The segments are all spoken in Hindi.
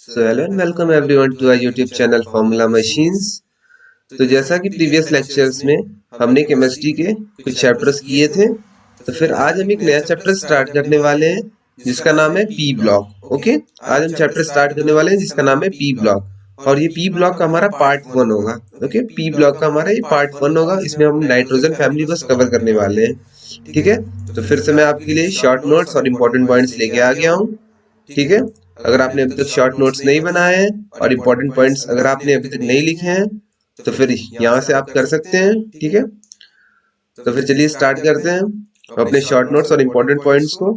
So hello and welcome everyone to our YouTube channel formula machines. तो जैसा कि प्रीवियस लेक्चर्स में हमने केमिस्ट्री के कुछ चैप्टर्स किए थे, तो फिर आज हम एक नया चैप्टर स्टार्ट करने वाले हैं जिसका नाम है पी ब्लॉक। ओके, आज हम चैप्टर स्टार्ट करने वाले हैं जिसका नाम है पी ब्लॉक और ये पी ब्लॉक का हमारा पार्ट 1 होगा। ओके, पी ब्लॉक का हमारा ये पार्ट 1 होगा। इसमें हम नाइट्रोजन फैमिली बस कवर करने वाले हैं। ठीक है, तो फिर से मैं आपके लिए शॉर्ट नोट्स और इम्पोर्टेंट पॉइंट्स लेके आ गया हूँ। ठीक है, अगर आपने अभी तक शॉर्ट नोट्स नहीं बनाए हैं और इम्पोर्टेंट पॉइंट्स अगर आपने अभी तक नहीं लिखे हैं तो फिर यहाँ से आप कर सकते हैं। ठीक है, तो फिर चलिए स्टार्ट करते हैं अपने शॉर्ट नोट्स और इम्पोर्टेंट पॉइंट्स को।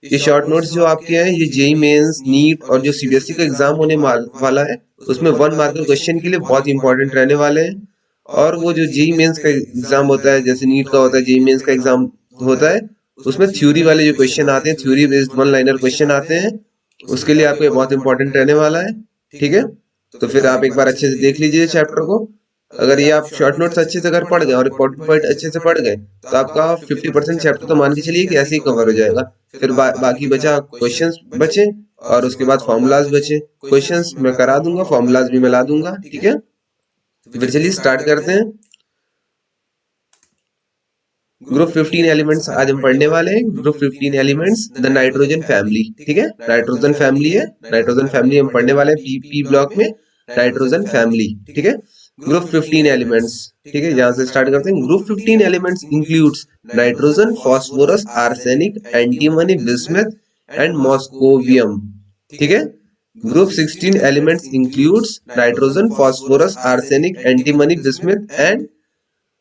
ये शॉर्ट नोट्स जो आपके हैं ये जेईई मेंस, नीट और जो सीबीएसई का एग्जाम होने वाला है उसमें 1 मार्कर क्वेश्चन के लिए बहुत इंपॉर्टेंट रहने वाले हैं। और वो जो जेईई मेंस का एग्जाम होता है, जैसे नीट का होता है, जेईई मेंस का एग्जाम होता है, उसमें थ्योरी वाले जो क्वेश्चन आते हैं, थ्योरी बेस्ड 1 लाइनर क्वेश्चन आते हैं, उसके लिए आपको ये बहुत इंपॉर्टेंट रहने वाला है। ठीक है, तो फिर आप एक बार अच्छे से देख लीजिए चैप्टर को। अगर ये आप शॉर्ट नोट्स अच्छे से अगर पढ़ गए और इम्पोर्टेंट पॉइंट अच्छे से पढ़ गए तो आपका 50% चैप्टर तो मान के चलिए कि ऐसे ही कवर हो जाएगा। फिर बाकी बचा क्वेश्चंस बचे और उसके बाद फॉर्मूलाज बचे। क्वेश्चंस मैं करा दूंगा, फॉर्मूलाज भी मैं ला दूंगा। ठीक है, तो फिर चलिए स्टार्ट करते हैं। ग्रुप 15 एलिमेंट्स आज हम पढ़ने वाले हैं। Group 15 elements the nitrogen family. ठीक है, नाइट्रोजन फैमिली है, नाइट्रोजन फैमिली हम पढ़ने वाले हैं पी ब्लॉक में, नाइट्रोजन फैमिली। ठीक है, ग्रुप 15 एलिमेंट्स। ठीक है, यहाँ से स्टार्ट करते हैं। Group 15 elements includes nitrogen, phosphorus, arsenic, antimony, bismuth and moscovium. ठीक है, group 16 elements includes nitrogen, phosphorus, arsenic, antimony, bismuth and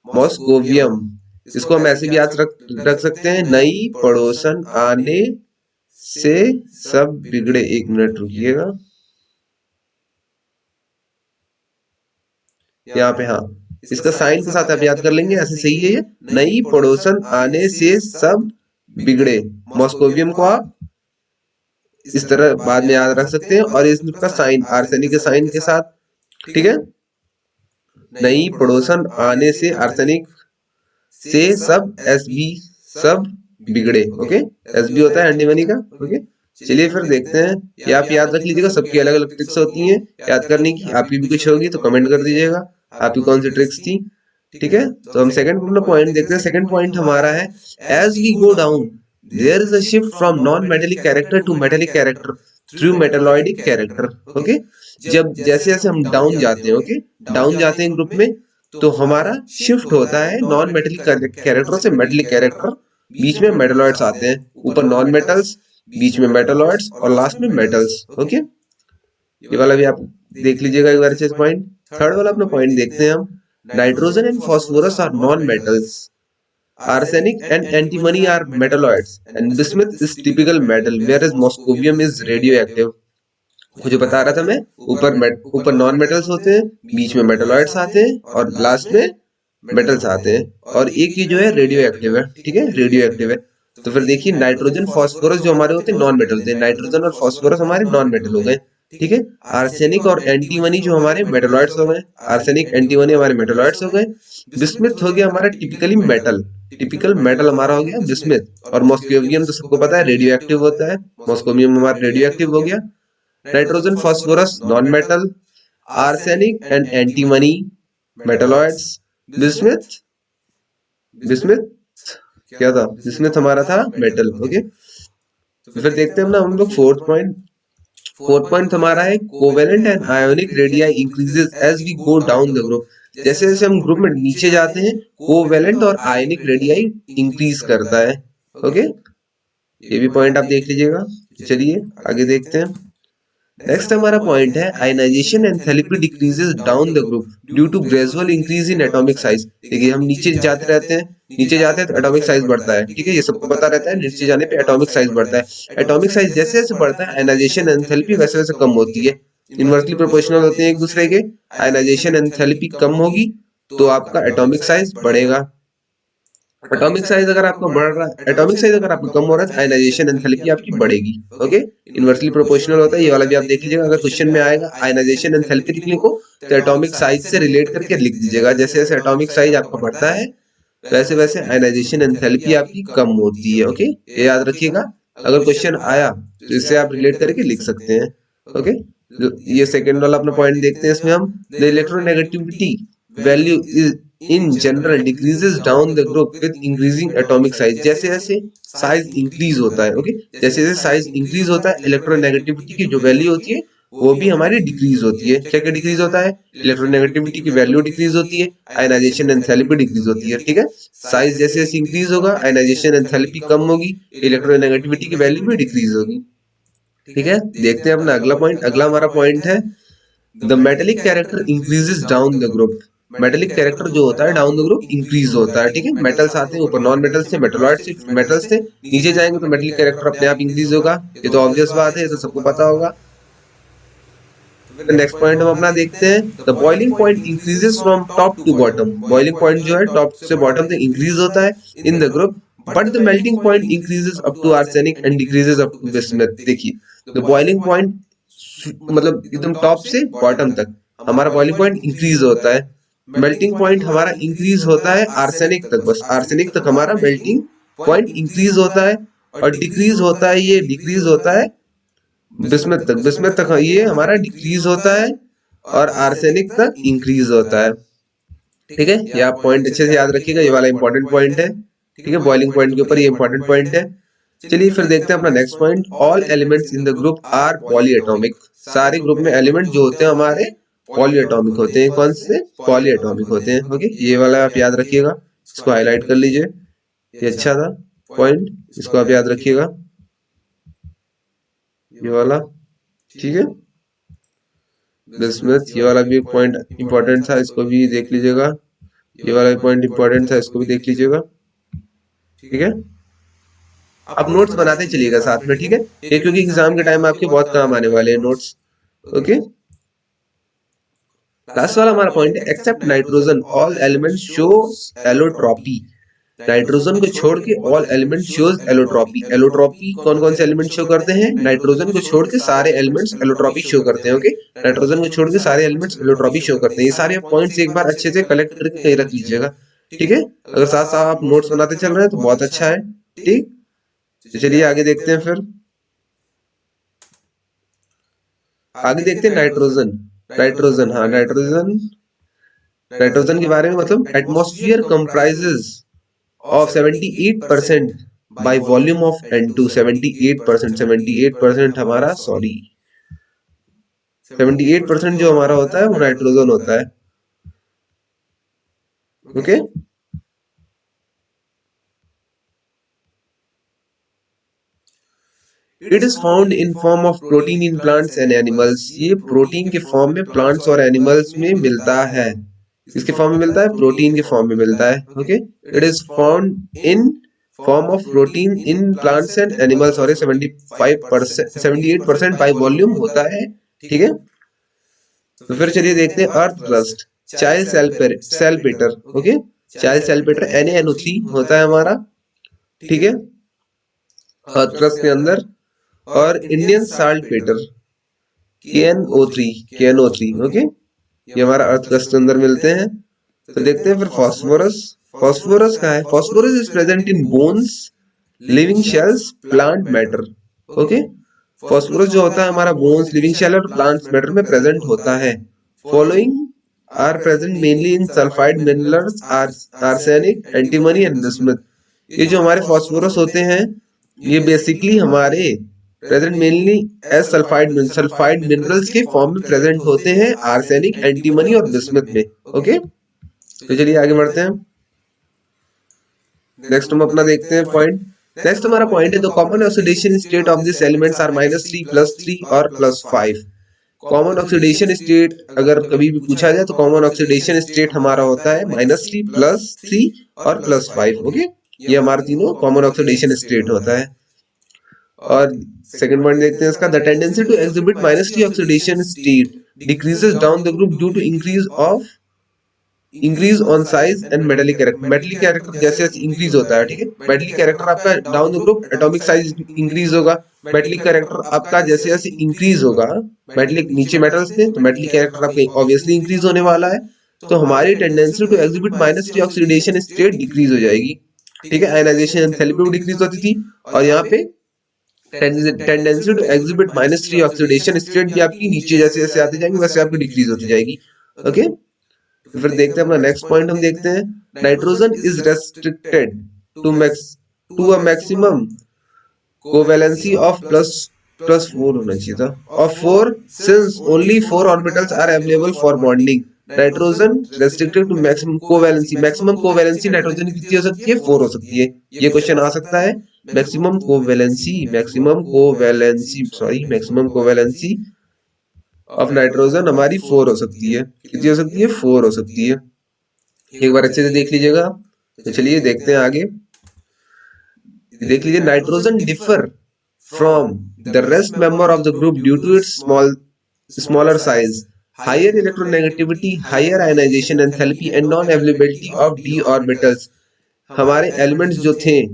moscovium. इसको हम ऐसे भी याद रख सकते हैं, नई पड़ोसन आने से सब बिगड़े। एक मिनट रुकिएगा, यहाँ पे हाँ, इसका साइन के साथ आप याद कर लेंगे, ऐसे सही है ये। नई पड़ोसन आने से सब बिगड़े। मॉस्कोवियम को आप इस तरह बाद में याद रख सकते हैं और इसका साइन आर्सेनिक के साइन के साथ। ठीक है, नई पड़ोसन आने से आर्सेनिक से सब एस बी सब बिगड़े। ओके, एस बी होता है एंटीमनी का। ओके, चलिए फिर देखते हैं। ये आप याद रख लीजिएगा, सबकी अलग अलग ट्रिक्स होती हैं याद करने की। आपकी भी कुछ होगी तो कमेंट कर दीजिएगा आपकी कौन सी ट्रिक्स थी। ठीक है, तो हम सेकंड अपना पॉइंट देखते हैं। सेकंड पॉइंट हमारा है, as we go down there is a shift from non metallic character to metallic character through metalloidic character. Okay, जब जैसे जैसे हम डाउन जाते हैं, ओके, डाउन जाते हैं ग्रुप में, तो हमारा शिफ्ट होता है नॉन मेटेलिक कैरेक्टर से मेटेलिक कैरेक्टर। बीच में मेटलॉइड्स आते हैं, ऊपर नॉन मेटल्स, बीच में मेटलॉइड्स और लास्ट में मेटल्स। ओके, ये वाला भी आप देख लीजिएगा एक बार अच्छे से पॉइंट। थर्ड वाला अपना पॉइंट देखते हैं हम। Nitrogen and phosphorus are non metals, arsenic and antimony are metalloids and bismuth is typical metal whereas moscovium is radioactive। मुझे बता रहा था मैं, ऊपर नॉन मेटल्स होते हैं, बीच में मेटलॉइड्स आते हैं और लास्ट में मेटल्स आते हैं, और एक ये जो है रेडियो एक्टिव है। ठीक है, रेडियो एक्टिव है। तो फिर देखिए, नाइट्रोजन फास्फोरस जो हमारे होते हैं नॉन मेटल होते हैं, नाइट्रोजन और फास्फोरस हमारे नॉन मेटल हो गए। ठीक है, आर्सेनिक और एंटीमनी जो हमारे मेटलॉइड्स हो गए, आर्सेनिक एंटीमनी हमारे मेटलॉइड्स हो गए। बिस्मिथ हो गया हमारा टिपिकली मेटल, टिपिकल मेटल हमारा हो गया बिस्मिथ। और मॉस्कोवियम तो सबको पता है रेडियो एक्टिव होता है, मॉस्कोवियम हमारा रेडियो एक्टिव हो गया। Nitrogen phosphorus non metal, arsenic and antimony metalloids, bismuth, bismuth क्या था, बिस्मिथ हमारा था मेटल। ओके, तो फिर देखते हैं हम लोग फोर्थ पॉइंट। फोर्थ पॉइंट हमारा है, covalent and ionic radii increases as we go down the group. जैसे जैसे हम ग्रुप में नीचे जाते हैं, कोवेलेंट और आयोनिक रेडियाई इंक्रीज करता है। ओके, ये भी पॉइंट आप देख लीजिएगा। चलिए आगे देखते हैं। नेक्स्ट हमारा पॉइंट है, ionisation enthalpy decreases down the group due to gradual increase in atomic size. देखिए, हम नीचे जाते रहते हैं, नीचे जाते हैं तो एटॉमिक साइज बढ़ता है। ठीक है, ये सबको पता रहता है, नीचे जाने पे एटॉमिक साइज बढ़ता है। एटॉमिक साइज जैसे जैसे बढ़ता है, आयनाइजेशन एंथैल्पी वैसे वैसे कम होती है। इनवर्सली प्रोपोर्शनल होते हैं एक दूसरे के। आयनाइजेशन एंथैल्पी कम होगी तो आपका एटॉमिक साइज बढ़ेगा। एटॉमिक साइज अगर आपका बढ़ रहा है, एटॉमिक साइज अगर आपका कम हो रहा है तो आयनाइजेशन एंथैल्पी आपकी बढ़ेगी। ओके, इनवर्सली प्रोपोर्शनल होता है, ये वाला भी आप देख लीजिएगा। अगर क्वेश्चन में आएगा आयनाइजेशन एंथैल्पी लिखने को तो एटॉमिक साइज से रिलेट करके लिख दीजिएगा। जैसे जैसे एटॉमिक साइज आपका बढ़ता है वैसे वैसे आयनाइजेशन एंथैल्पी आपकी कम होती है। ओके, ये याद रखिएगा, अगर क्वेश्चन आया तो इससे आप रिलेट करके लिख सकते हैं। ओके, ये सेकेंड वाला अपना पॉइंट देखते हैं इसमें हम। The electronegativity value is in general decreases down the group with increasing atomic size. जैसे जैसे साइज इंक्रीज होता है, ओके, जैसे जैसे साइज इंक्रीज होता है इलेक्ट्रोनेगेटिविटी की जो वैल्यू होती है वो भी हमारी डिक्रीज होती है। क्या क्या डिक्रीज होता है? इलेक्ट्रोनेगेटिविटी की वैल्यू डिक्रीज होती है, आयनाइजेशन एंथैल्पी डिक्रीज होती है। ठीक है, साइज जैसे जैसे इंक्रीज होगा आयनाइजेशन एंथैल्पी कम होगी, इलेक्ट्रोनेगेटिविटी की वैल्यू भी डिक्रीज होगी। ठीक है, देखते हैं अपना अगला पॉइंट। अगला हमारा पॉइंट है the metallic character increases down the group. Metallic character जो होता है डाउन द ग्रुप इंक्रीज होता है। ठीक है, मेटल्स आते हैं ऊपर, नॉन मेटल्स थे, मेटलॉइड्स थे, मेटल्स थे, नीचे जाएंगे तो मेटेलिक कैरेक्टर अपने आप इंक्रीज होगा। ये तो ऑब्वियस बात है, ये तो सबको पता होगा। नेक्स्ट पॉइंट हम अपना देखते हैं the boiling point increases from top to bottom. Boiling point जो है टॉप से बॉटम तक इंक्रीज होता है in the group, but the melting point increases up to arsenic and decreases up to bismuth. देखिए द बॉइलिंग पॉइंट मतलब एकदम टॉप से बॉटम तक हमारा बॉइलिंग पॉइंट इंक्रीज होता है, मेल्टिंग पॉइंट हमारा इंक्रीज होता है आर्सेनिक तक, बस आर्सेनिक तक हमारा मेल्टिंग पॉइंट इंक्रीज होता है, और डिक्रीज होता है, ये डिक्रीज होता है बिस्मथ तक। बिस्मथ तक ये हमारा डिक्रीज होता है और आर्सेनिक तक इंक्रीज होता है। ठीक है, ये आप पॉइंट अच्छे से याद रखिएगा, ये वाला इंपॉर्टेंट पॉइंट है। ठीक है, बॉइलिंग पॉइंट के ऊपर ये इंपॉर्टेंट पॉइंट है। चलिए फिर देखते हैं अपना next point. All elements in the group are polyatomic. सारे ग्रुप में एलिमेंट जो होते हैं हमारे पॉलीएटॉमिक होते हैं। कौन से? पॉलीएटॉमिक होते हैं। ओके, ये वाला आप याद रखिएगा, इसको हाईलाइट कर लीजिए, ये अच्छा था पॉइंट, इसको आप याद रखिएगा, ये वाला। ठीक है, बिस्मथ, ये वाला भी पॉइंट इंपॉर्टेंट था, इसको भी देख लीजिएगा, ये वाला भी पॉइंट इंपॉर्टेंट था, इसको भी देख लीजिएगा। ठीक है, आप नोट्स बनाते चलिएगा साथ में। ठीक है, ये क्योंकि एग्जाम के टाइम आपके बहुत काम आने वाले हैं नोट्स। ओके, लास्ट वाला हमारा पॉइंट है except nitrogen all elements show allotropy. Nitrogen को छोड़ के all element shows allotropy. Allotropy कौन कौन से एलिमेंट शो करते हैं? नाइट्रोजन को छोड़ के सारे एलिमेंट्स एलोट्रॉपी शो करते हैं। ओके, नाइट्रोजन को छोड़ के सारे एलिमेंट्स एलोट्रॉपी शो करते हैं। ये सारे पॉइंट्स एक बार अच्छे से कलेक्ट करके कहीं रख लीजिएगा। ठीक है, अगर साथ साथ आप नोट्स बनाते चल रहे हैं तो बहुत अच्छा है। ठीक, तो चलिए आगे देखते हैं। फिर आगे देखते हैं नाइट्रोजन। नाइट्रोजन, हाँ नाइट्रोजन, नाइट्रोजन के बारे में मतलब atmosphere comprises of 78% by volume of N2। 78%, 78% हमारा, सॉरी 78% जो हमारा होता है वो नाइट्रोजन होता है। Okay, it is found in form of protein in plants and animals. ये प्रोटीन के फॉर्म में प्लांट्स और एनिमल्स में मिलता है। किसके फॉर्म में मिलता है? प्रोटीन के फॉर्म में मिलता है। Okay, it is found in form of protein in plants and animals, और 75%, 78% बाई वॉल्यूम होता है। ठीक है, तो फिर चलिए देखते हैं earth crust, chile saltpetre. Okay, chile saltpetre NaNO3 होता है हमारा। ठीक है, अर्थ क्रस्ट के अंदर, और इंडियन साल्ट पेटर KNO3, KNO3। ओके, ये हमारा अर्थ क्रस्ट के अंदर मिलते हैं। तो देखते हैं फिर फास्फोरस। फास्फोरस कहाँ है? Phosphorus is present in bones, living shells, plant matter. Okay, phosphorus जो होता है हमारा बोन्स, लिविंग शेल और प्लांट मैटर में प्रेजेंट होता है। Following are present mainly in sulphide minerals, arsenic, antimony and bismuth. ये जो हमारे फास्फोरस होते हैं ये बेसिकली हमारे present mainly as sulphide minerals के फॉर्म में प्रेजेंट होते हैं, आर्सेनिक, एंटीमनी और बिस्मथ में। ओके, तो चलिए आगे बढ़ते हैं। नेक्स्ट हम अपना देखते हैं पॉइंट। नेक्स्ट हमारा पॉइंट है the common oxidation state of this elements are -3, +3 और +5। कॉमन ऑक्सीडेशन स्टेट अगर कभी भी पूछा जाए तो कॉमन ऑक्सीडेशन स्टेट हमारा होता है -3, +3 और +5। ओके, ये हमारा तीनों कॉमन ऑक्सीडेशन स्टेट होता है। और सेकंड पॉइंट देखते हैं इसका, the tendency to exhibit -3 oxidation state decreases down the group due to increase on size and metallic character. Metallic character जैसे जैसे इंक्रीज होता है, ठीक है, मेटेलिक कैरेक्टर आपका down the group atomic size increase होगा। मेटेलिक कैरेक्टर आपका जैसे जैसे इंक्रीज होगा, मेटेलिक नीचे मेटल्स थे तो मेटेलिक कैरेक्टर आपका ऑब्वियसली इंक्रीज होने वाला है, तो हमारी tendency to exhibit -3 oxidation state decrease हो जाएगी। ठीक है, आयनाइजेशन एंथैल्पी भी डिक्रीज होती थी, और यहाँ पे tendency to exhibit -3 oxidation state भी आपकी नीचे जैसे जैसे आते जाएंगे वैसे आपकी डिक्रीज होती जाएगी। ओके, तो फिर देखते हैं अपना नेक्स्ट पॉइंट, हम देखते हैं nitrogen is restricted to max to a maximum covalency of +4 होना चाहिए था, of 4 since only 4 orbitals are available for bonding. Nitrogen restricted to maximum covalency nitrogen की कितनी हो सकती है, 4 हो सकती है। ये क्वेश्चन आ सकता है। मैक्सिमम कोवेलेंसी ऑफ नाइट्रोजन हमारी 4 हो सकती है। कितनी हो सकती है, 4 हो सकती है। एक बार अच्छे से देख लीजिएगा। तो चलिए देखते हैं आगे। देख लीजिए, nitrogen differ from the rest member of the group due to its smaller size, higher electronegativity, higher ionization enthalpy and non-availability of d orbitals। हमारे एलिमेंट्स जो थे,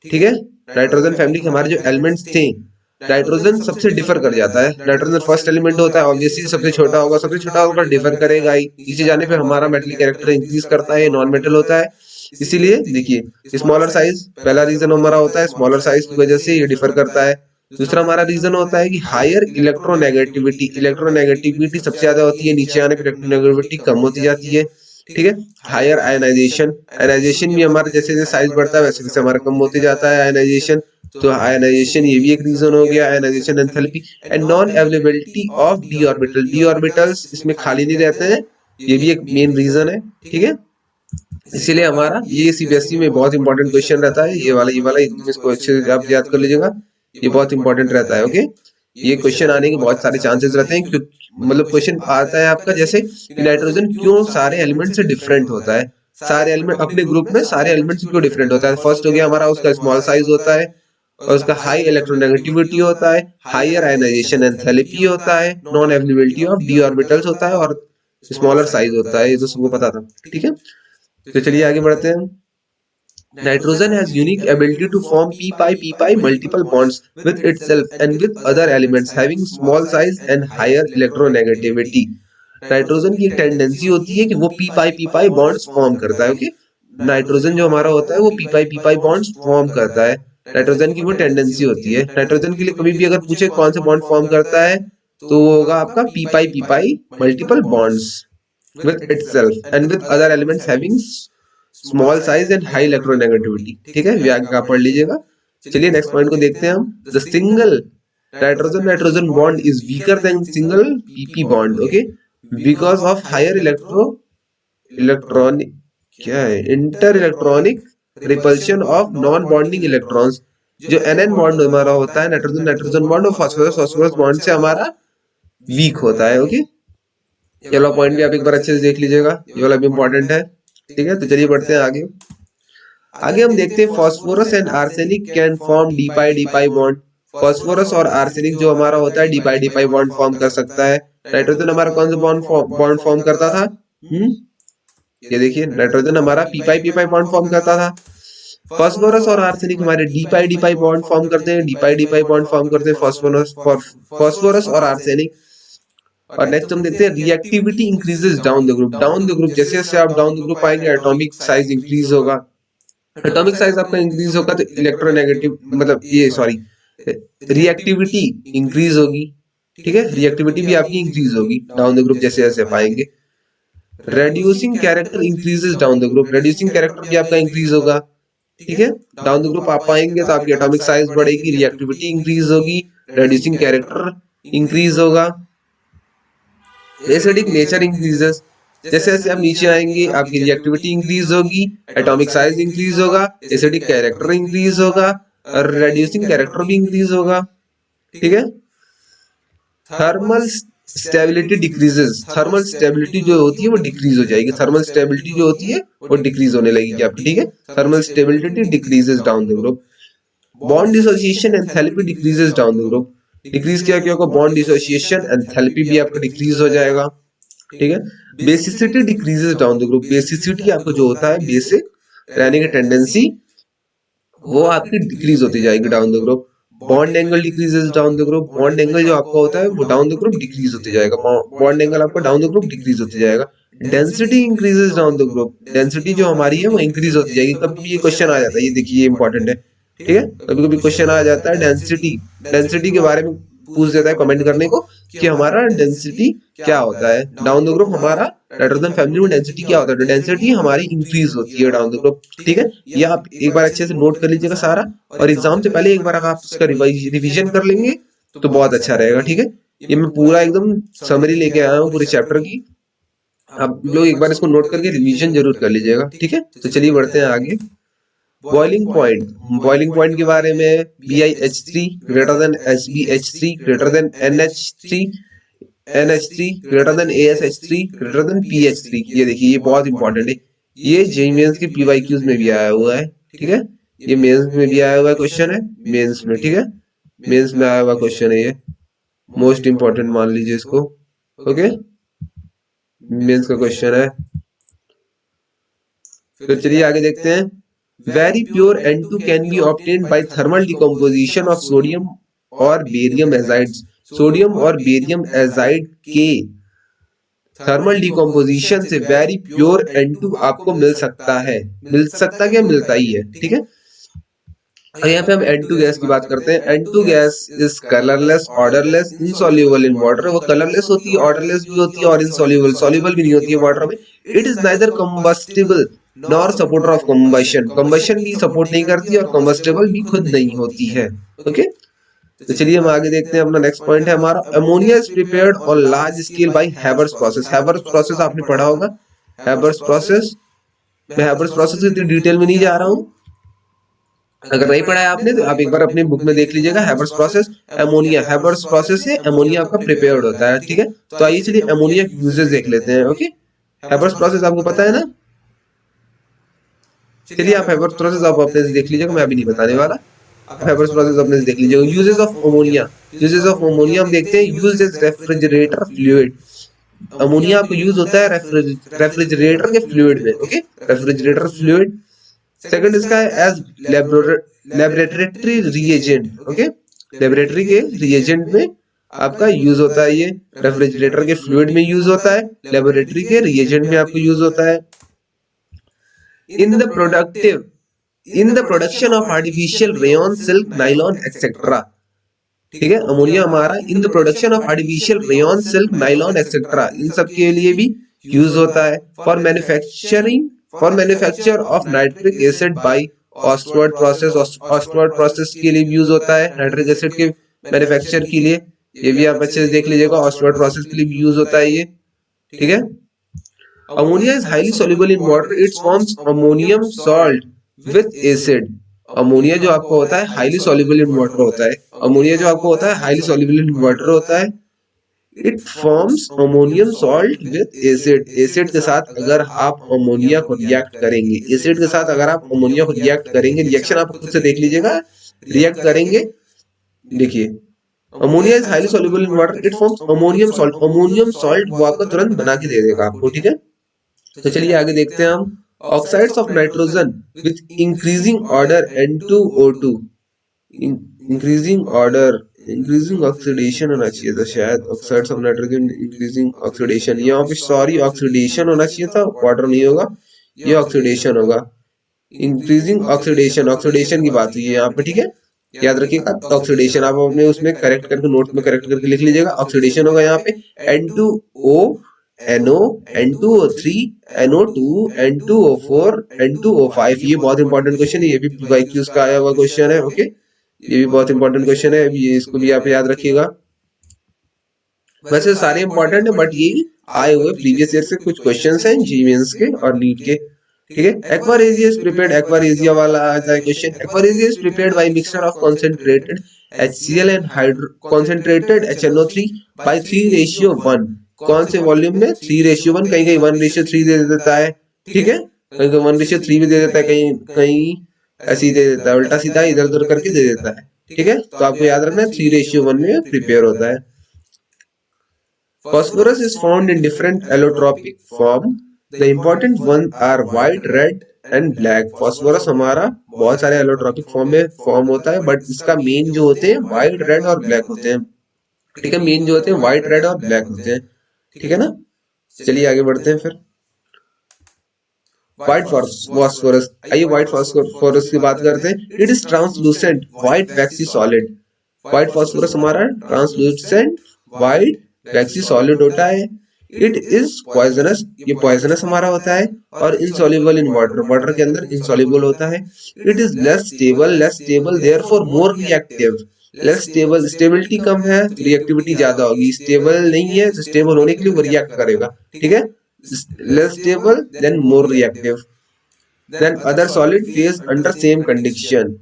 ठीक है, नाइट्रोजन फैमिली के हमारे जो एलिमेंट्स थे, नाइट्रोजन सबसे डिफर कर जाता है। नाइट्रोजन फर्स्ट एलिमेंट होता है, ऑब्वियसली सबसे छोटा होगा, सबसे छोटा होगा डिफर करेगा ही। नीचे जाने पे हमारा मेटल कैरेक्टर इंक्रीज करता है, नॉन मेटल होता है। इसीलिए देखिए, स्मॉलर साइज पहला रीजन हमारा होता है, स्मॉलर साइज की वजह से ये डिफर करता है। दूसरा हमारा रीजन होता है कि हायर इलेक्ट्रोनेगेटिविटी सबसे ज्यादा होती है, नीचे आने पर इलेक्ट्रोनेगेटिविटी कम होती जाती है। ठीक है, हायर आयनाइजेशन भी हमारा जैसे जैसे साइज बढ़ता है वैसे वैसे हमारा कम होते जाता है आयनाइजेशन। तो आयनाइजेशन ये भी एक रीजन हो गया, ionisation enthalpy and non availability of D orbitals इसमें खाली नहीं रहते हैं, ये भी एक मेन रीजन है। ठीक है, इसीलिए हमारा ये सीबीएसई में बहुत इंपॉर्टेंट क्वेश्चन रहता है, ये वाला इसको अच्छे से आप याद कर लीजिएगा, ये बहुत इंपॉर्टेंट रहता है। ओके, ये क्वेश्चन आने के बहुत सारे चांसेस रहते हैं, मतलब क्वेश्चन आता है आपका जैसे नाइट्रोजन क्यों सारे एलिमेंट से डिफरेंट होता है, सारे एलिमेंट अपने ग्रुप में सारे एलिमेंट्स क्यों डिफरेंट होता है। फर्स्ट हो गया हमारा उसका स्मॉल साइज होता है, और उसका हाई इलेक्ट्रोनेगेटिविटी होता है, हायर आयनाइजेशन एंथैल्पी होता है, non availability of D orbitals होता है, और स्मॉलर साइज होता है। ये तो सबको पता था। ठीक है, तो चलिए आगे बढ़ते हैं। Nitrogen has unique ability to form p multiple bonds with itself and with other elements having small size and higher electronegativity. Nitrogen की एक टेंडेंसी होती है कि वो p बॉन्ड्स फॉर्म करता है। ओके, नाइट्रोजन जो हमारा होता है वो p बॉन्ड्स फॉर्म करता है, नाइट्रोजन की वो टेंडेंसी होती है। नाइट्रोजन के लिए कभी भी अगर पूछे कौन से बॉन्ड फॉर्म करता है तो वो होगा आपका p multiple bonds with itself and with other elements having small size and high electronegativity। ठीक है, व्याख्या पढ़ लीजिएगा। चलिए नेक्स्ट पॉइंट को देखते हैं हम। The single nitrogen bond is weaker than single pp bond. Okay, because of higher electronic क्या है inter electronic repulsion of non bonding electrons. जो nn बॉन्ड हमारा होता है नाइट्रोजन बॉन्ड और फास्फोरस बॉन्ड से हमारा वीक होता है। ओके, ये वाला पॉइंट भी आप एक बार अच्छे से देख लीजिएगा, ये वाला भी इंपॉर्टेंट है। ठीक है, तो चलिए बढ़ते हैं आगे। आगे हम देखते हैं phosphorus and arsenic can form D bond. Phosphorus और आर्सेनिक जो हमारा होता है डी बॉन्ड फॉर्म कर सकता है। नाइट्रोजन हमारा कौन सा बॉन्ड फॉर्म करता था? ये देखिए, नाइट्रोजन हमारा पी बॉन्ड फॉर्म करता था। फास्फोरस और आर्सेनिक हमारे डी बॉन्ड फॉर्म करते हैं, डी बॉन्ड फॉर्म करते हैं फास्फोरस और आर्सेनिक। और नेक्स्ट हम देखते हैं reactivity increases down the group. जैसे जैसे आप डाउन द ग्रुप आएंगे एटॉमिक साइज इंक्रीज होगा। एटॉमिक साइज आपका इंक्रीज होगा तो इलेक्ट्रोनेगेटिव मतलब ये सॉरी रिएक्टिविटी इंक्रीज होगी। ठीक है, रिएक्टिविटी भी आपकी इंक्रीज होगी डाउन द ग्रुप जैसे जैसे पाएंगे। Reducing character increases down the group, reducing character भी आपका इंक्रीज होगा। ठीक है, डाउन द ग्रुप आप पाएंगे तो आपकी एटॉमिक साइज बढ़ेगी, रिएक्टिविटी इंक्रीज होगी, रेड्यूसिंग कैरेक्टर इंक्रीज होगा। एसिडिक नेचर इंक्रीजेस, जैसे जैसे आप नीचे आएंगे आपकी रिएक्टिविटी इंक्रीज होगी, एटॉमिक साइज इंक्रीज होगा, एसिडिक कैरेक्टर इंक्रीज होगा और रेड्यूसिंग कैरेक्टर भी इंक्रीज होगा। ठीक है, thermal stability decreases, thermal stability जो होती है वो डिक्रीज हो जाएगी, थर्मल स्टेबिलिटी जो होती है वो डिक्रीज होने लगेगी आपकी। ठीक है, thermal stability decreases down the group. Bond dissociation enthalpy decreases down the group. Decrease क्या क्या होगा? बॉन्ड डिसोसिएशन एंथैल्पी भी आपका डिक्रीज हो जाएगा। ठीक है, basicity decreases down the group. Basicity आपको जो होता है बेसिक रहने की टेंडेंसी वो आपकी डिक्रीज होती जाएगी down the group. Bond angle decreases down the group. Bond angle जो आपका होता है वो डाउन द ग्रुप डिक्रीज होते जाएगा, बॉन्ड एंगल आपका डाउन द ग्रुप डिक्रीज होते जाएगा। Density increases down the group, density जो हमारी है वो इंक्रीज होती जाएगी। कभी भी ये क्वेश्चन आ जाता है, ये देखिए ये इंपॉर्टेंट है। ठीक है। कभी कभी क्वेश्चन आ जाता है डेंसिटी, डेंसिटी के बारे में पूछ देता है कमेंट करने को कि हमारा डेंसिटी क्या होता है, डाउन द ग्रुप हमारा नाइट्रोजन फैमिली में डेंसिटी क्या होता है, तो डेंसिटी हमारी इंक्रीज होती है डाउन द ग्रुप। ठीक है, ये आप एक बार अच्छे से नोट कर लीजिएगा सारा, और एग्जाम से पहले एक बार अगर आप उसका रिवीजन कर लेंगे तो बहुत अच्छा रहेगा। ठीक है, ये मैं पूरा एकदम समरी लेके आया हूँ पूरे चैप्टर की, आप लोग एक बार इसको नोट करके रिवीजन जरूर कर लीजिएगा। ठीक है, तो चलिए बढ़ते हैं आगे। बॉइलिंग पॉइंट, बॉइलिंग पॉइंट के बारे में BiH3 greater than SbH3 greater than NH3 NH3 greater than ASH3 greater than PH3। ये देखिए ये बहुत इंपॉर्टेंट है, ये जेईई मेंस के PYQs में भी आया हुआ है। ठीक है, ये मेंस में भी आया हुआ क्वेश्चन है, मेंस में। ठीक है, मेंस में आया हुआ क्वेश्चन है, ये मोस्ट इंपॉर्टेंट मान लीजिए इसको। ओके, मेंस का क्वेश्चन है। फिर चलिए आगे देखते हैं। Very pure N2 can be obtained by thermal decomposition of sodium और बेरियम एजाइड्स। सोडियम और बेरियम एजाइड के थर्मल डिकम्पोजिशन से वेरी प्योर N2 आपको मिल सकता है, मिल सकता क्या, मिलता ही है। ठीक है, और यहाँ पे हम N2 गैस की बात करते हैं। N2 gas is colourless, odourless, insoluble in water. वो कलरलेस होती है, ऑर्डरलेस भी होती है, और इनसॉल्युबल, सॉल्युबल भी नहीं होती है वाटर में। It is neither combustible nor supporter of combustion. Combustion भी सपोर्ट नहीं करती और कंबस्टेबल भी खुद नहीं होती है। ओके, तो चलिए हम आगे देखते हैं। अपना नेक्स्ट पॉइंट है हमारा, ammonia is prepared on large scale bye Haber's process. Haber's process आपने पढ़ा होगा, हैबर्स प्रोसेस। मैं हैबर्स प्रोसेस की इतनी डिटेल में नहीं जा रहा हूँ, अगर नहीं पढ़ा है आपने तो आप एक बार अपनी बुक में देख लीजिएगा। Haber's process, ammonia, Haber's process से अमोनिया आपका प्रिपेयर्ड होता है। ठीक है, तो आइए चलिए अमोनिया के यूजेस देख लेते हैं। ओके, हैबर्स प्रोसेस आपको पता है ना, चलिए आप हैबर्स प्रोसेस आप अपने से देख लीजिएगा, मैं अभी नहीं बताने वाला, आप हैबर्स प्रोसेस अपने से देख लीजिएगा। Uses of ammonia, uses of ammonia हम देखते हैं। Use as refrigerator fluid. Ammonia आपको यूज होता है रेफ्रिजरेटर के फ्लूइड में। Okay, refrigerator fluid. सेकंड इसका है as laboratory reagent. Okay, laboratory के रिएजेंट में आपका यूज होता है, ये रेफ्रिजरेटर के फ्लूइड में यूज होता है, लेबोरेटरी के रिएजेंट में आपको यूज होता है। In the productive, in the production of artificial rayon, silk, nylon etcetera. ठीक है, अमोनिया हमारा in the production of artificial rayon, silk, nylon etcetera, इन सब के लिए भी यूज होता है। For manufacturing, for manufacture of nitric acid by Ostwald process, Ostwald process के लिए यूज होता है नाइट्रिक एसिड के मैन्युफैक्चर के लिए। ये भी आप अच्छे से देख लीजिएगा, ऑस्टवर्ड प्रोसेस के लिए भी यूज होता है ये। ठीक है, ammonia is highly soluble in water, it forms ammonium salt with acid. Ammonia जो आपको होता है हाईली soluble इन वाटर होता है, अमोनिया जो आपको होता है हाईली soluble इन वाटर होता है। It forms ammonium salt with acid. Acid के साथ अगर आप अमोनिया को रिएक्ट करेंगे, एसिड के साथ अगर आप अमोनिया को रिएक्ट करेंगे, रिएक्शन आप खुद से देख लीजिएगा, रिएक्ट करेंगे। देखिए, ammonia is highly soluble in water, it forms ammonium salt. Ammonium salt वो आपको तुरंत बना के दे देगा आपको। ठीक है, तो चलिए आगे देखते हैं हम। Oxides of nitrogen with increasing order N2O2, increasing order, increasing oxidation होना चाहिए था शायद, oxides of nitrogen increasing oxidation, यहाँ पे सॉरी ऑक्सीडेशन होना चाहिए था, वाटर नहीं होगा, ये ऑक्सीडेशन होगा। इंक्रीजिंग ऑक्सीडेशन, ऑक्सीडेशन की बात हुई है यहाँ पे। ठीक है, याद रखिएगा ऑक्सीडेशन, आप अपने उसमें करेक्ट करके नोट में करेक्ट करके लिख लीजिएगा। ऑक्सीडेशन होगा यहाँ पे N2O, NO, N2O3, NO2, N2O4, N2O5। ये बहुत इंपॉर्टेंट क्वेश्चन है, ये भी PYQs का आया हुआ क्वेश्चन है। ओके, ये भी बहुत इंपॉर्टेंट क्वेश्चन है, ये इसको भी आप याद रखिएगा। वैसे सारे इंपॉर्टेंट है, बट ये आए हुए प्रीवियस ईयर से कुछ क्वेश्चंस हैं जी मेंस के और नीट के। ठीक है, एक्वारेजिया इज प्रिपेयर्ड, एक्वारेजिया वाला आता है question. Aqua regia is prepared by mixture of concentrated HCl and hydro concentrated HNO3 by 3:1। कौन से वॉल्यूम में? 3:1। कहीं कहीं 1:3 दे देता है। ठीक है, कहीं कहीं 1:3 भी दे देता है, कहीं कहीं ऐसे ही दे देता है, उल्टा सीधा इधर उधर करके दे देता है। ठीक है, तो आपको याद रखना है 3:1 में प्रिपेयर होता है। Phosphorus is found in different allotropic form. The important ones are white, red and black. Phosphorus हमारा बहुत सारे allotropic फॉर्म में फॉर्म होता है, बट इसका मेन जो होते हैं white, red और black होते हैं। ठीक है, मेन जो होते हैं white, red और black होते हैं। ठीक है ना, चलिए आगे बढ़ते हैं फिर। व्हाइट फॉस्फोरस, आइए व्हाइट फॉस्फोरस की बात करते हैं। It is translucent white vaccine solid. White phosphorus हमारा ट्रांसलूसेंट व्हाइट वैक्सी सॉलिड होता है। इट इज पॉइजनस, ये पॉइजनस हमारा होता है, और इनसॉल्युबल इन वाटर, वाटर के अंदर इनसॉल्युबल होता है। It is less stable therefore more reactive. Less stable, stability कम है तो रिएक्टिविटी ज्यादा होगी, स्टेबल नहीं है तो स्टेबल होने के लिए वो रिएक्ट करेगा, ठीक है। Less stable then more reactive than other solid phase under same condition.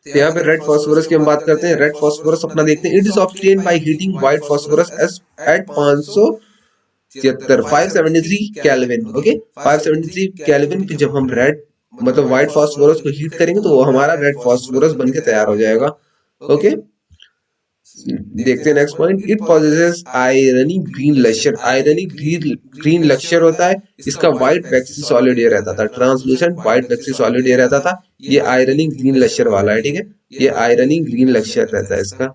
तो यहाँ पे रेड फास्फोरस की हम बात करते हैं। रेड फास्फोरस अपना देखते हैं। It is obtain by heating white phosphorus as at 573 573 kelvin. Okay, 573 kelvin पे जब हम रेड मतलब व्हाइट फास्फोरस को हीट करेंगे तो वो हमारा रेड फास्फोरस बन के तैयार हो जाएगा। ओके, देखते हैं next point. It possesses ironic green lustre. Ironic green lustre होता है। इसका व्हाइट वैक्सी सॉलिड ये रहता था, ट्रांसलूसेंट व्हाइट वैक्सी सॉलिड ये रहता था। ये आयरनिक ग्रीन लश्यर वाला है, ठीक है। ये आयरनिक ग्रीन लश्यर रहता है इसका।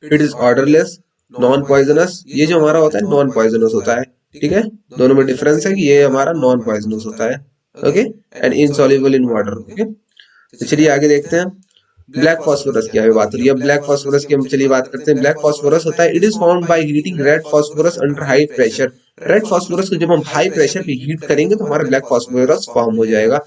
It is odourless non poisonous. ये जो हमारा होता है नॉन पॉइजनस होता है, ठीक है। दोनों में डिफरेंस है कि ये हमारा नॉन पॉइजनस होता है। Okay, and insoluble in water. Okay, तो चलिए आगे देखते हैं। ब्लैक फास्फोरस की बात हो रही है। ब्लैक फास्फोरस की हम चलिए बात करते हैं। ब्लैक फास्फोरस होता है। It is formed by heating red phosphorus under high pressure. Red phosphorus को जब हम हाई प्रेशर पे हीट करेंगे तो हमारा ब्लैक फास्फोरस फॉर्म हो जाएगा।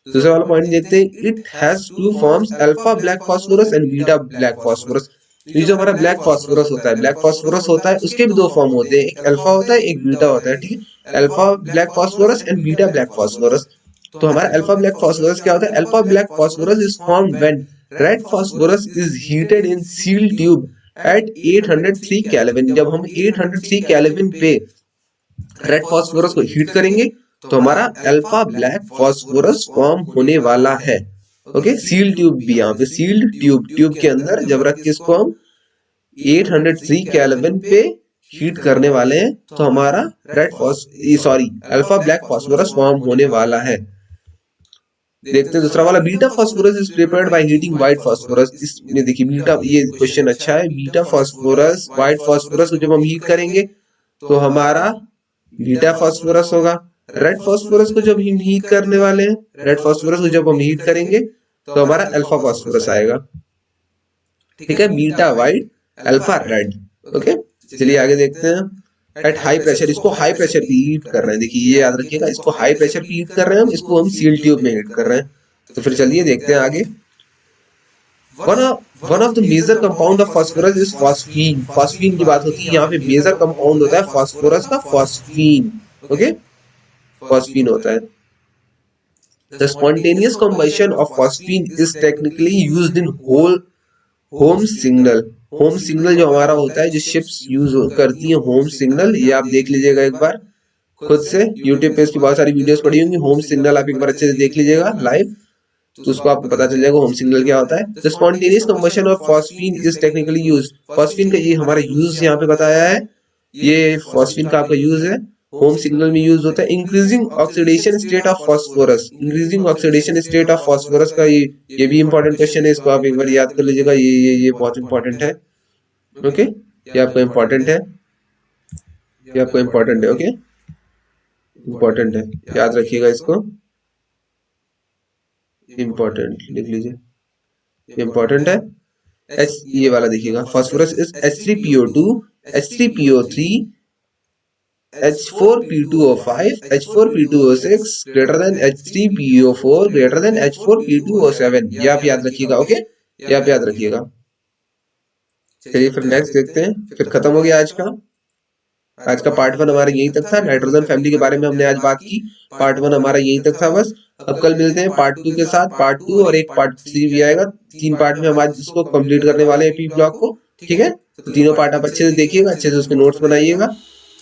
दूसरा वाला पॉइंट देखते हैं। It has two forms, alpha black phosphorus and beta black phosphorus. ये जो हमारा ब्लैक फास्फोरस होता है, ब्लैक फास्फोरस होता है, उसके भी दो फॉर्म होते हैं, एक अल्फा होता है एक बीटा होता है, ठीक है। Alpha black phosphorus and beta black phosphorus. तो हमारा अल्फा ब्लैक फास्फोरस क्या होता है? Alpha black phosphorus is formed when red phosphorus is heated in seal tube at 803 kelvin. जब हम 803 केल्विन पे रेड फास्फोरस को हीट करेंगे तो हमारा अल्फा ब्लैक फास्फोरस फॉर्म होने वाला है। ओके, सील ट्यूब भी, यहाँ पे सील्ड ट्यूब, ट्यूब के अंदर जब रख के इसको हम 803 केल्विन पे हीट करने वाले हैं तो हमारा अल्फा ब्लैक फास्फोरस फॉर्म होने वाला है। देखते हैं दूसरा वाला। Beta phosphorus is prepared bye heating white phosphorus. इसमें देखिए बीटा, ये क्वेश्चन अच्छा है। बीटा फास्फोरस, व्हाइट फास्फोरस को जब हम हीट करेंगे तो हमारा बीटा फास्फोरस होगा। रेड फास्फोरस को जब हम हीट करने वाले हैं, रेड फास्फोरस को जब हम हीट करेंगे तो हमारा अल्फा फास्फोरस आएगा, ठीक है। Beta white, alpha red. Okay, चलिए आगे देखते हैं। एट हाई प्रेशर, इसको हाई प्रेशर पे हीट कर रहे हैं। देखिए ये याद रखिएगा, इसको हाई प्रेशर पे हीट कर रहे हैं हम, इसको हम सील ट्यूब में हीट कर रहे हैं। तो फिर चलिए देखते हैं आगे। One of the major compound of phosphorus is phosphine. Phosphine की बात होती है, यहाँ पे मेजर कंपाउंड होता है फास्फोरस का फास्फीन। ओके, फास्फीन होता है। The spontaneous combustion of phosphine is technically used in home signal. Home signal जो हमारा होता है, जो शिप्स यूज करती है होम सिग्नल, ये आप देख लीजिएगा एक बार खुद से। यूट्यूब पे इसकी बहुत सारी वीडियोस पड़ी होंगी। होम सिग्नल आप एक बार अच्छे से देख लीजिएगा लाइव, तो उसको आपको पता चल जाएगा होम सिग्नल क्या होता है। The spontaneous combustion of phosphine is technically use. Phosphine का ये हमारा यूज यहाँ पे बताया है। ये फास्फीन का आपका यूज है, होम सिग्नल में यूज होता है। Increasing oxidation state of phosphorus. Increasing oxidation state of phosphorus का ये भी इंपॉर्टेंट क्वेश्चन है, इसको आप एक बार याद कर लीजिएगा। ये बहुत इंपॉर्टेंट है। ओके, ये आपको इंपॉर्टेंट है, ये आपको इंपॉर्टेंट है। ओके, इंपॉर्टेंट है, याद रखिएगा इसको, इंपॉर्टेंट लिख लीजिए, इंपॉर्टेंट है। एच, ये वाला देखिएगा। Phosphorus is H3PO2, H3PO3, H4P2O5, H4P2O6 greater than H3PO4 greater than H4P2O7। ये आप याद रखिएगा। ओके, ये आप याद रखिएगा। चलिए फिर नेक्स्ट देखते हैं। फिर खत्म हो गया आज का पार्ट 1 हमारा यहीं तक था। नाइट्रोजन फैमिली के बारे में हमने आज बात की। पार्ट 1 हमारा यहीं तक था बस। अब कल मिलते हैं पार्ट 2 के साथ। पार्ट 2 और एक पार्ट 3 भी आएगा। 3 पार्ट में हम आज इसको कंप्लीट करने वाले हैं पी ब्लॉक को, ठीक है। तो तीनों पार्ट आप अच्छे से देखिएगा, अच्छे से उसके नोट्स बनाइएगा।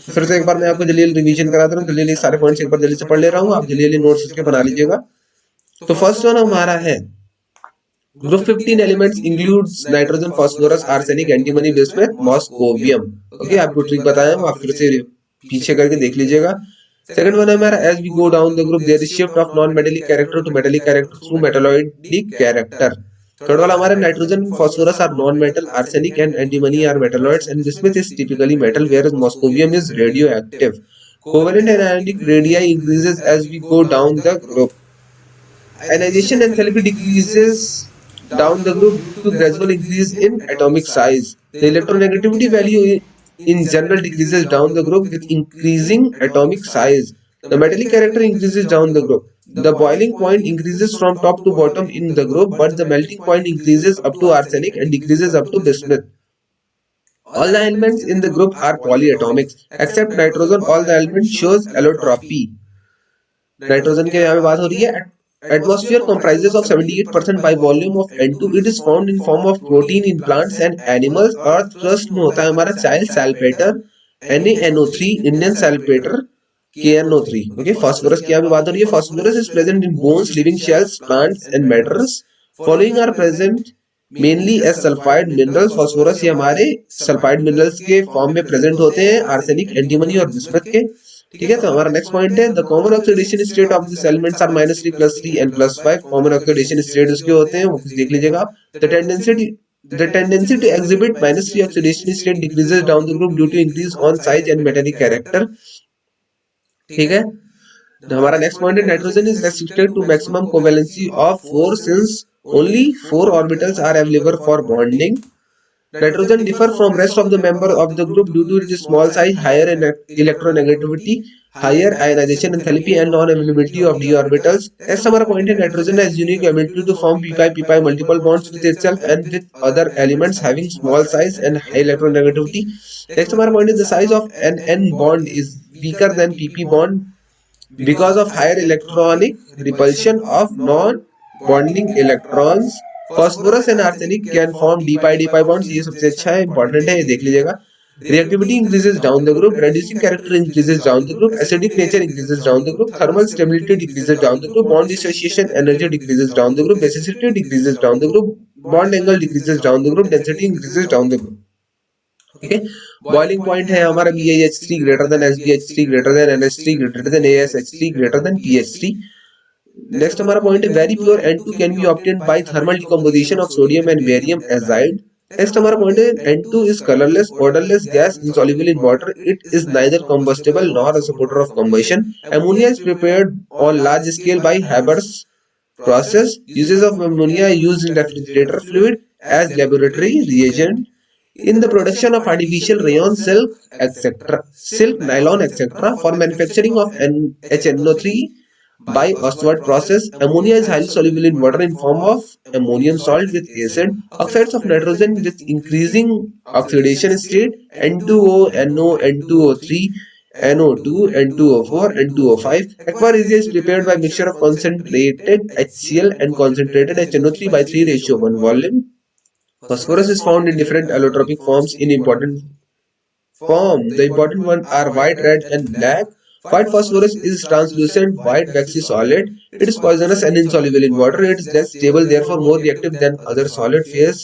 फिर से एक बार मैं आपको जल्दी रिवीजन कराता हूँ। जल्दी सारे पॉइंट्स एक बार जल्दी से पढ़ ले रहा हूँ, आप जल्दी नोट्स उसके बना लीजिएगा। तो फर्स्ट वन हमारा है group 15 elements includes nitrogen, phosphorus, arsenic, antimony, bismuth, moscovium. Okay, आपको ट्रिक बताया हूं, आप फिर से पीछे करके देख लीजिएगा। सेकंड वन है हमारा as we go down the group there is shift of non metallic character to metallic character through metalloidic character. Third वाला हमारा nitrogen, phosphorus are non metal, arsenic and antimony are metalloids and bismuth is typically metal where moscovium is radioactive. Covalent and ionic radii increases as we go down the group. Ionization enthalpy decreases down the group due to gradual increase in atomic size. The electronegativity value in general decreases down the group with increasing atomic size. The metallic character increases down the group. The boiling point increases from top to bottom in the group, but the melting point increases up to arsenic and decreases up to bismuth. All the elements in the group are polyatomics. Except nitrogen, all the elements shows allotropy. Nitrogen के यहाँ पे बात हो रही है. Atmosphere comprises of 78% by volume of N2. It is found in form of protein in plants and animals. Earth crust में होता है हमारा child salpeter NaNO3, Indian salpeter KNO3. Okay, phosphorus की यहाँ पे बात हो रही है. Phosphorus is present in bones, living shells, plants and matters. Following are present mainly as sulfide minerals. Phosphorus ये हमारे sulfide minerals के फॉर्म में प्रेजेंट होते हैं, आर्सेनिक, एंटीमनी और बिस्मथ के. ठीक है, तो हमारा नेक्स्ट पॉइंट है the common oxidation state of this elements are -3 +3 and +5. Common oxidation state उसके होते हैं, वो देख लीजिएगा. The tendency to exhibit -3 oxidation state decreases down the group due to increase on size and metallic character. ठीक है, तो हमारा नेक्स्ट पॉइंट है nitrogen is restricted to maximum covalency of 4 since only 4 orbitals are available for bonding. Nitrogen differ from rest of the member of the group due to its small size, higher electronegativity, higher ionization enthalpy and non-availability of d orbitals. Next हमारा point है nitrogen has unique ability to form p-pi multiple bonds with itself and with other elements having small size and high electronegativity. Next हमारा point is the size of an n bond is weaker than pp bond because of higher electronic repulsion of non-bonding electrons. Phosphorus and arsenic can form D pi bonds. ये सबसे अच्छा है, इंपॉर्टेंट है, ये देख लीजिएगा. Reactivity increases down the group. Reducing character increases down the group. Acidic nature increases down the group. Thermal stability decreases down the group. Bond dissociation energy decreases down the group. Basicity decreases down the group. Bond angle decreases down the group. Density increases down the group. Okay, boiling point है हमारा BiH3 greater than SbH3 greater than NH3 greater than ASH3 greater than PH3. Next हमारा पॉइंट है very pure N2 can be obtained by thermal decomposition of sodium and barium azide. Next हमारा पॉइंट है N2 is colorless, odorless gas insoluble in water. It is neither combustible nor a supporter of combustion. Ammonia is prepared on large scale by Haber's process. Uses of ammonia used in refrigerator fluid as laboratory reagent in the production of artificial rayon, silk, etc., silk, nylon, etc. for manufacturing of HNO3 by Ostwald process. Ammonia is highly soluble in water in form of ammonium salt with acid. Oxides of nitrogen with increasing oxidation state N2O, NO, N2O3, NO2, N2O4, N2O5. Aquaresia is prepared by mixture of concentrated HCl and concentrated HNO3 by 3:1 volume. Phosphorus is found in different allotropic forms in important form. The important ones are white, red and black. White phosphorus is translucent, white, waxy solid. It is poisonous and insoluble in water. It is less stable, therefore more reactive than other solid phase.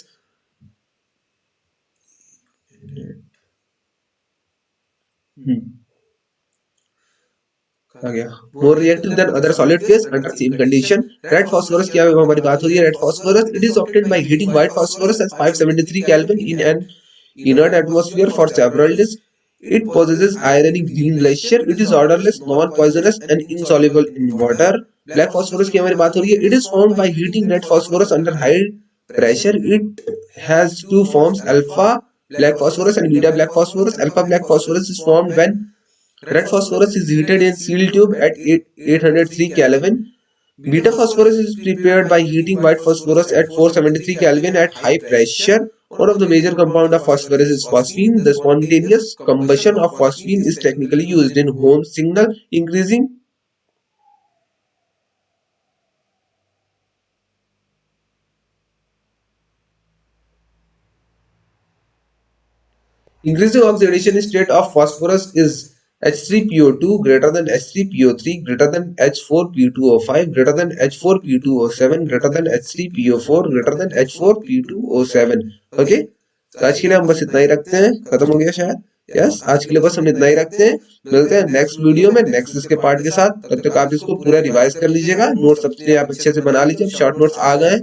More reactive than other solid phase under same condition. Red phosphorus की हमारी बात हो रही है. Red phosphorus, it is obtained by heating white phosphorus at 573 Kelvin in an inert atmosphere for several days. It possesses ironic green glacier. It is odorless, non-poisonous and insoluble in water. Black phosphorus की हमारी बात हो रही है. It is formed by heating red phosphorus under high pressure. It has two forms, alpha black phosphorus and beta black phosphorus. Alpha black phosphorus is formed when red phosphorus is heated in seal tube at 803 Kelvin. Beta phosphorus is prepared by heating white phosphorus at 473 Kelvin at high pressure. One of the major compound of phosphorus is phosphine. The spontaneous combustion of phosphine is technically used in home signal increasing oxidation state of phosphorus is H3PO2 greater than H3PO3 greater than H4P2O5 greater than H4P2O7 greater than H3PO4 greater than H4P2O7. Okay, तो आज के लिए हम बस इतना ही रखते हैं. खत्म हो गया शायद. यस, आज के लिए बस हम इतना ही रखते हैं. मिलते हैं नेक्स्ट वीडियो में नेक्स्ट इसके पार्ट के साथ. तब तक आप इसको पूरा रिवाइज कर लीजिएगा. नोट्स अपने आप अच्छे से बना लीजिए. शॉर्ट नोट्स आ गए हैं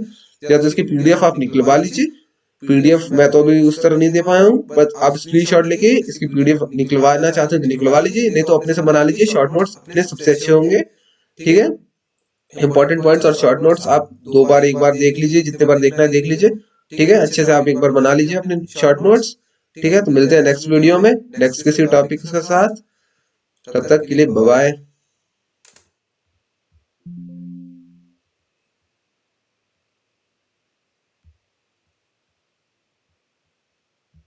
या तो इसकी PDF आप निकलवा लीजिए. पीडीएफ मैं तो अभी उस तरह नहीं दे पाया हूँ, बट आप स्क्रीनशॉट लेके इसकी पीडीएफ निकलवाना चाहते हो तो निकलवा लीजिए, नहीं तो अपने से बना लीजिए। शॉर्ट नोट्स अपने सबसे अच्छे होंगे, ठीक है। इंपॉर्टेंट पॉइंट्स और शॉर्ट नोट्स आप 2 बार 1 बार देख लीजिए, जितने बार देखना है देख लीजिए, ठीक है। अच्छे से आप एक बार बना लीजिए अपने शॉर्ट नोट्स, ठीक है। तो मिलते हैं नेक्स्ट वीडियो में नेक्स्ट किसी टॉपिक के साथ। तब तक के लिए बाय बाय।